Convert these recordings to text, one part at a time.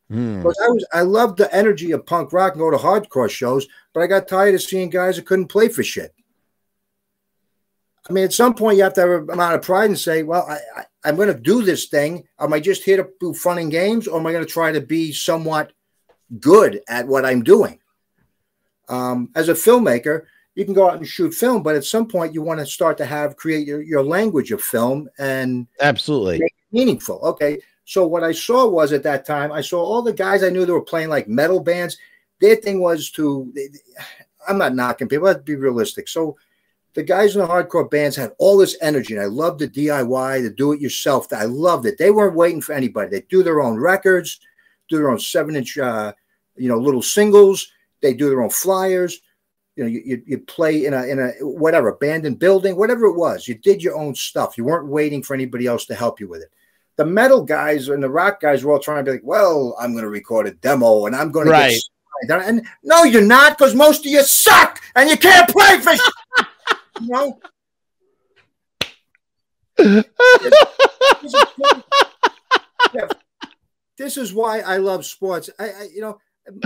Because I loved the energy of punk rock and go to hardcore shows, but I got tired of seeing guys that couldn't play for shit. I mean, at some point you have to have an amount of pride and say, well, I'm going to do this thing. Am I just here to do fun and games, or am I going to try to be somewhat good at what I'm doing? As a filmmaker, you can go out and shoot film, but at some point you want to start to create your language of film and absolutely make it meaningful. Okay. So what I saw was at that time, I saw all the guys I knew that were playing like metal bands. Their thing was I'm not knocking people, let's be realistic. So the guys in the hardcore bands had all this energy, and I loved the DIY, the do-it-yourself. I loved it. They weren't waiting for anybody. They do their own records, do their own 7-inch, little singles. They do their own flyers. You know, you play in a whatever abandoned building, whatever it was. You did your own stuff. You weren't waiting for anybody else to help you with it. The metal guys and the rock guys were all trying to be like, well, I'm going to record a demo and I'm going to get signed. And no, you're not, because most of you suck and you can't play for you know. This is why I love sports.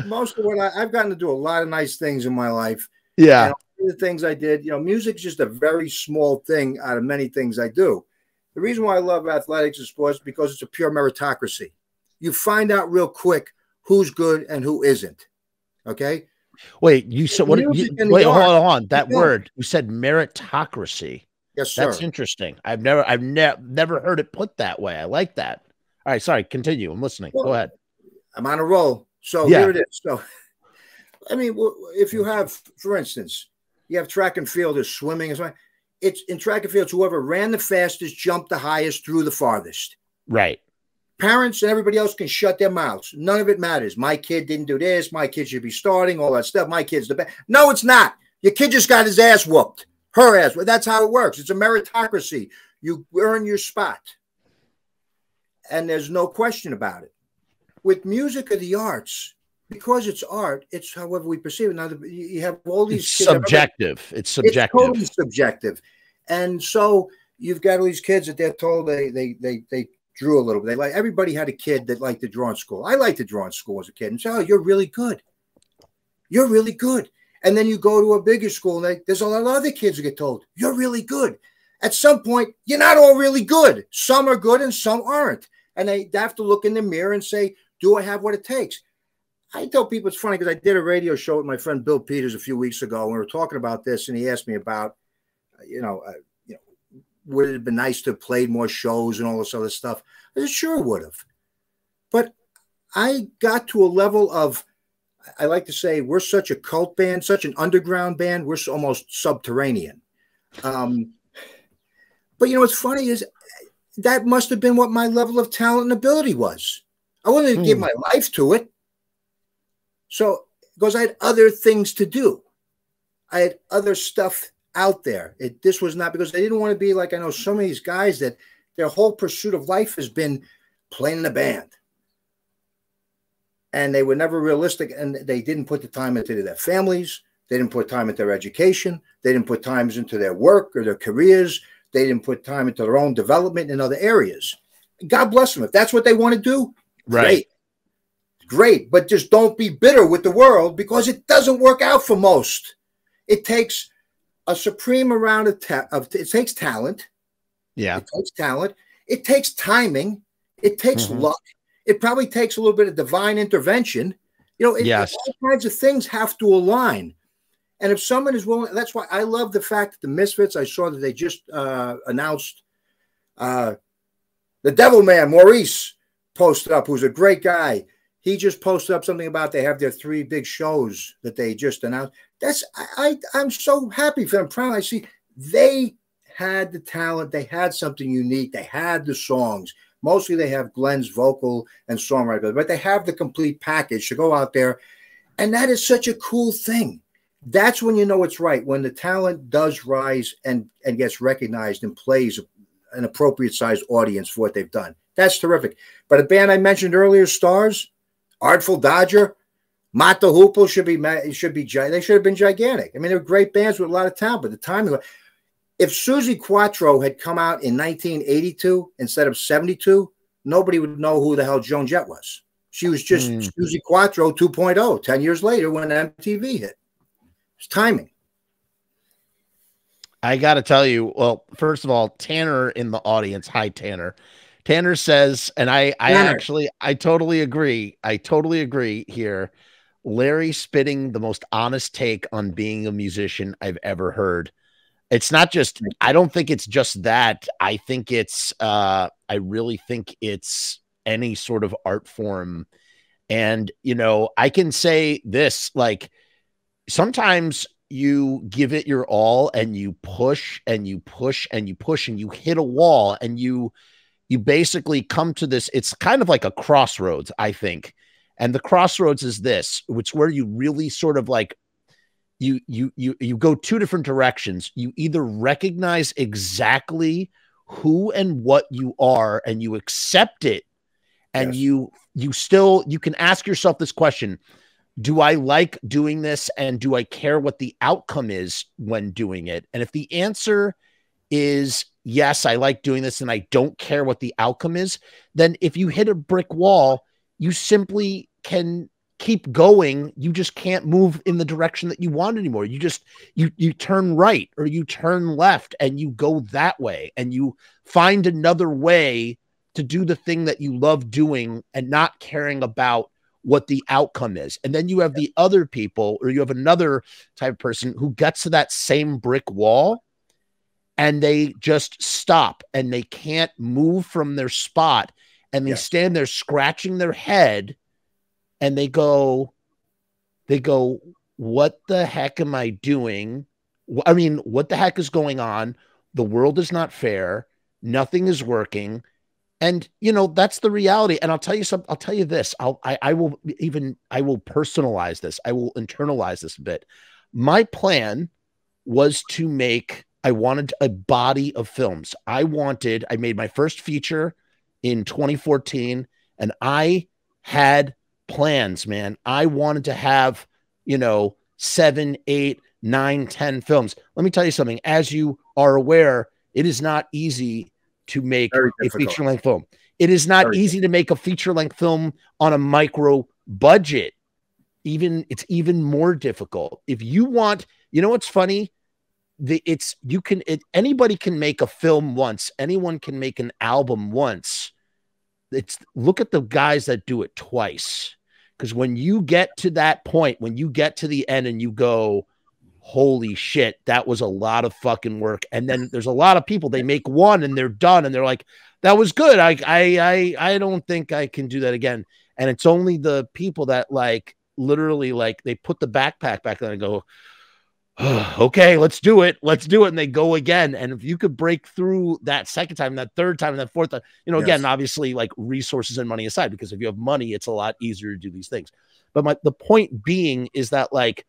Most of what I've gotten to do a lot of nice things in my life. Yeah. And the things I did, music's just a very small thing out of many things I do. The reason why I love athletics and sports is because it's a pure meritocracy. You find out real quick who's good and who isn't. Okay. Wait, you said what? Wait, hold on. That word you said, meritocracy. Yes, sir. That's interesting. I've never heard it put that way. I like that. All right, sorry. Continue. I'm listening. Well, go ahead. I'm on a roll. So here it is. So, I mean, if you have, for instance, you have track and field or swimming or something. It's in track and field, whoever ran the fastest, jumped the highest, threw the farthest. Right. Parents and everybody else can shut their mouths. None of it matters. My kid didn't do this. My kid should be starting, all that stuff. My kid's the best. No, it's not. Your kid just got his ass whooped. Her ass. That's how it works. It's a meritocracy. You earn your spot. And there's no question about it. With music or the arts, because it's art, it's however we perceive it. Now, you have all these kids. Subjective. It's subjective. It's totally subjective. And so you've got all these kids that they're told they drew a little bit. Everybody had a kid that liked to draw in school. I liked to draw in school as a kid and say, oh, you're really good. You're really good. And then you go to a bigger school and there's a lot of other kids who get told, you're really good. At some point, you're not all really good. Some are good and some aren't. And they have to look in the mirror and say, do I have what it takes? I tell people it's funny because I did a radio show with my friend Bill Peters a few weeks ago, and we were talking about this, and he asked me about, would it have been nice to have played more shows and all this other stuff? I said, sure would have. But I got to a level of, I like to say, we're such a cult band, such an underground band, we're almost subterranean. But what's funny is that must have been what my level of talent and ability was. I wanted to give my life to it. So, because I had other things to do. I had other stuff out there. This was not because I didn't want to be like, I know some of these guys that their whole pursuit of life has been playing in a band. And they were never realistic, and they didn't put the time into their families. They didn't put time into their education. They didn't put time into their work or their careers. They didn't put time into their own development in other areas. God bless them. If that's what they want to do, right. Great. But just don't be bitter with the world, because it doesn't work out for most. It takes a supreme amount of it takes talent. Yeah. It takes talent. It takes timing. It takes luck. It probably takes a little bit of divine intervention. Yes. All kinds of things have to align. And if someone is willing, that's why I love the fact that the Misfits, I saw that they just announced the Devil Man, Maurice, posted up, who's a great guy. He just posted up something about they have their 3 big shows that they just announced. I'm so happy for them. Proud. I see they had the talent. They had something unique. They had the songs. Mostly they have Glenn's vocal and songwriter, but they have the complete package to go out there. And that is such a cool thing. That's when you know it's right, when the talent does rise and gets recognized and plays an appropriate sized audience for what they've done. That's terrific. But a band I mentioned earlier, Stars, Artful Dodger, Mata Hoople they should have been gigantic. I mean, they're great bands with a lot of talent, but the timing, If Susie Quattro had come out in 1982 instead of 72, nobody would know who the hell Joan Jett was. She was just Susie Quattro 2.0 10 years later when MTV hit. It's timing. I got to tell you, well, first of all, Tanner in the audience. Hi, Tanner. Tanner says, and I totally agree. I totally agree here. Larry spitting the most honest take on being a musician I've ever heard. It's not just, I don't think it's just that. I think it's, I really think it's any sort of art form. And, you know, I can say this, like, sometimes you give it your all and you push and you push and you push and you hit a wall and you basically come to this. It's kind of like a crossroads, I think. And the crossroads is this, which where you really sort of like, you go two different directions. You either recognize exactly who and what you are and you accept it. And you can ask yourself this question: do I like doing this? And do I care what the outcome is when doing it? And if the answer is yes, I like doing this and I don't care what the outcome is, then if you hit a brick wall, you simply can keep going. You just can't move in the direction that you want anymore. You just, you turn right or you turn left and you go that way and you find another way to do the thing that you love doing and not caring about what the outcome is. And then you have the other people, or you have another type of person who gets to that same brick wall and they just stop and they can't move from their spot. And they stand there scratching their head and they go, what the heck am I doing? I mean, what the heck is going on? The world is not fair. Nothing is working. And, you know, that's the reality. And I'll tell you something. I'll tell you this. I will personalize this. I will internalize this a bit. My plan was to make, I wanted a body of films. I made my first feature in 2014 and I had plans, man. I wanted to have, you know, 7, 8, 9, 10 films. Let me tell you something. As you are aware, it is not easy to make a feature-length film. It is not easy to make a feature-length film on a micro budget. It's even more difficult. If you want, you know what's funny? Anybody can make a film once. Anyone can make an album once. Look at the guys that do it twice. Because when you get to that point, when you get to the end and you go, holy shit, that was a lot of fucking work. And then there's a lot of people, they make one and they're done and they're like, that was good. I don't think I can do that again. And it's only the people that like literally like they put the backpack back on and go, oh, okay, let's do it. Let's do it. And they go again. And if you could break through that second time, that third time, and that fourth time, you know, again, obviously like resources and money aside, because if you have money, it's a lot easier to do these things. But the point being is that like,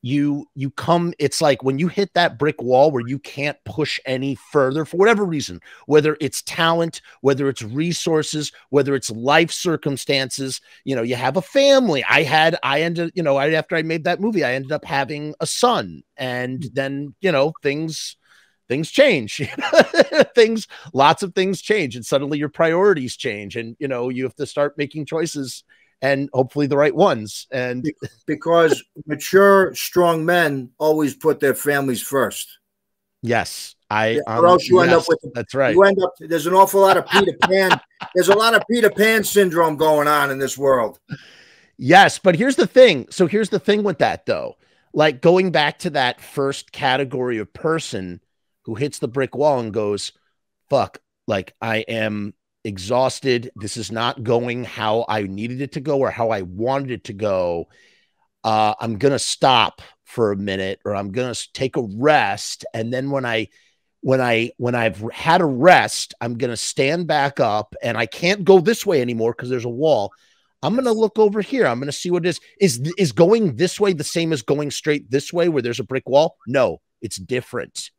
it's like when you hit that brick wall where you can't push any further for whatever reason, whether it's talent, whether it's resources, whether it's life circumstances, you know, you have a family. After I made that movie, I ended up having a son, and then, you know, things change. Lots of things change, and suddenly your priorities change, and, you know, you have to start making choices, and hopefully the right ones. And because mature, strong men always put their families first. Yes. Or else you end up with, that's right. There's an awful lot of Peter Pan. There's a lot of Peter Pan syndrome going on in this world. Yes. But here's the thing. So here's the thing with that though. Like going back to that first category of person who hits the brick wall and goes, fuck, like I am exhausted. This is not going how I needed it to go or how I wanted it to go. I'm going to stop for a minute, or I'm going to take a rest. And then when I've had a rest, I'm going to stand back up, and I can't go this way anymore because there's a wall. I'm going to look over here. I'm going to see what it is. Is going this way the same as going straight this way where there's a brick wall? No, it's different,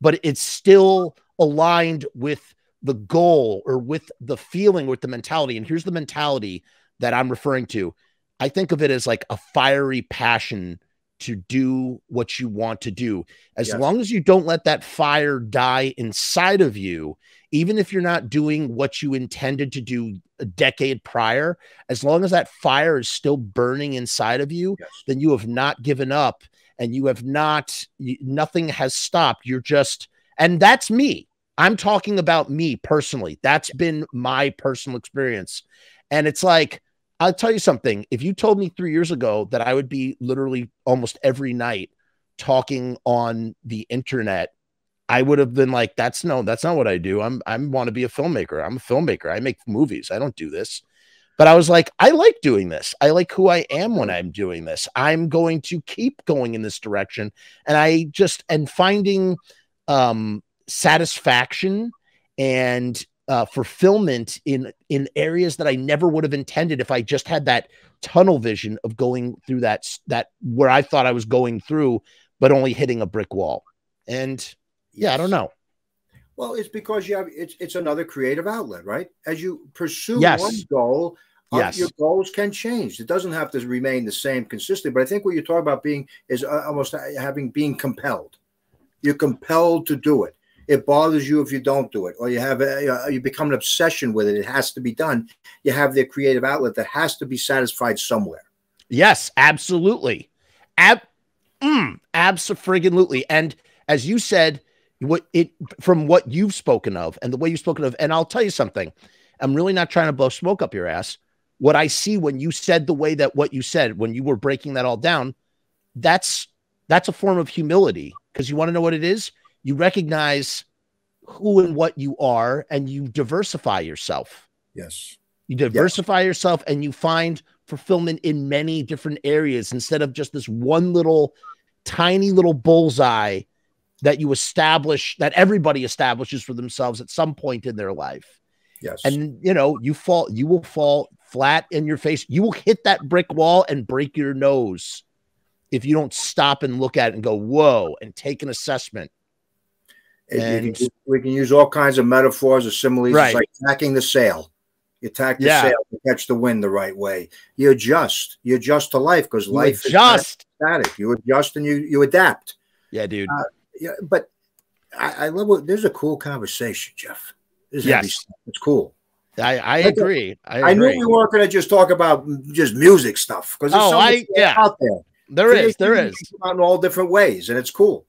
but it's still aligned with the goal or with the feeling, with the mentality. And here's the mentality that I'm referring to. I think of it as like a fiery passion to do what you want to do. As Yes. long as you don't let that fire die inside of you, even if you're not doing what you intended to do a decade prior, as long as that fire is still burning inside of you, Yes. then you have not given up, and you have not, nothing has stopped. You're just, and that's me. I'm talking about me personally. That's been my personal experience. And it's like, I'll tell you something. If you told me 3 years ago that I would be literally almost every night talking on the internet, I would have been like, that's not what I do. I want to be a filmmaker. I'm a filmmaker. I make movies. I don't do this. But I was like, I like doing this. I like who I am when I'm doing this. I'm going to keep going in this direction. And finding satisfaction and fulfillment in areas that I never would have intended if I just had that tunnel vision of going through that where I thought I was going through, but only hitting a brick wall. And yeah, I don't know. Well, it's because you have it's another creative outlet, right? As you pursue Yes. one goal, Yes. your goals can change. It doesn't have to remain the same consistently. But I think what you're talking about is almost being compelled. You're compelled to do it. It bothers you if you don't do it, or you become an obsession with it. It has to be done. You have the creative outlet that has to be satisfied somewhere. Yes, absolutely. Abso-friggin-lutely. And as you said, from what you've spoken of and the way you've spoken of, and I'll tell you something, I'm really not trying to blow smoke up your ass. What I see when you said the way that what you said, when you were breaking that all down, that's a form of humility, because you want to know what it is? You recognize who and what you are, and you diversify yourself. Yes. You diversify yourself, and you find fulfillment in many different areas instead of just this one little tiny little bullseye that you establish, that everybody establishes for themselves at some point in their life. Yes. And you will fall flat in your face. You will hit that brick wall and break your nose if you don't stop and look at it and go, whoa, and take an assessment. And we can use all kinds of metaphors or similes. Right. It's like tacking the sail. You tack the sail to catch the wind the right way. You adjust. You adjust to life, because life is static. You adjust and you adapt. Yeah, dude. Yeah, but I love what. There's a cool conversation, Jeff. Yes, it's cool. I agree. I knew we weren't going to just talk about just music stuff, because there's so much out there. There is out in all different ways, and it's cool.